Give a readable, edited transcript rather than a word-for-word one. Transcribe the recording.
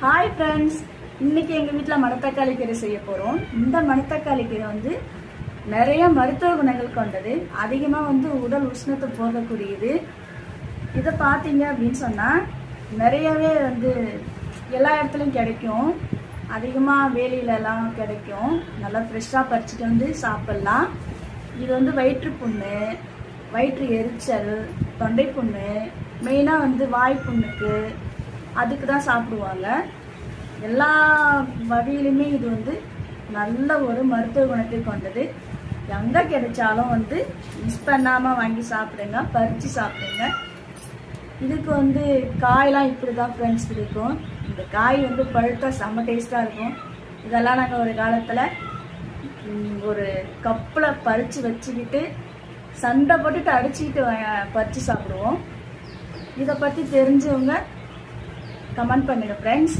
Hi friends, இன்னைக்கு எங்கள் வீட்டில் மணத்தக்காளி கீரை செய்ய போகிறோம். இந்த மணத்தக்காளி கீரை வந்து நிறைய மருத்துவ குணங்கள் கொண்டது. அதிகமாக உடல் உஷ்ணத்தை போகக்கூடியது. இதை பார்த்தீங்க அப்படின்னு சொன்னால் நிறையவே எல்லா இடத்துலையும் கிடைக்கும். அதிகமாக வேலியிலலாம் கிடைக்கும். நல்லா ஃப்ரெஷ்ஷாக பறிச்சுட்டு சாப்பிட்லாம். இது வயிற்று புண்ணு, வயிற்று எரிச்சல், தொண்டை புண்ணு, மெயினாக வாய் புண்ணுக்கு அதுக்கு தான் சாப்பிடுவாங்க. எல்லா வகையிலுமே இது நல்ல ஒரு மருத்துவ குணத்தை கொண்டது. எங்கே கிடைச்சாலும் மிஸ் பண்ணாமல் வாங்கி சாப்பிடுங்க, பறித்து சாப்பிடுங்க. இதுக்கு காயெலாம் இப்படி தான் ஃப்ரெண்ட்ஸ் இருக்கும். இந்த காய் பழுத்தா செம்ம டேஸ்ட்டாக இருக்கும். இதெல்லாம் நாங்கள் ஒரு காலத்தில் ஒரு கப்பில் பறித்து வச்சுக்கிட்டு சண்டை போட்டுட்டு அடிச்சுக்கிட்டு பறித்து சாப்பிடுவோம். இதை பற்றி தெரிஞ்சவங்க கமெண்ட் பண்ணுங்க ஃப்ரெண்ட்ஸ்.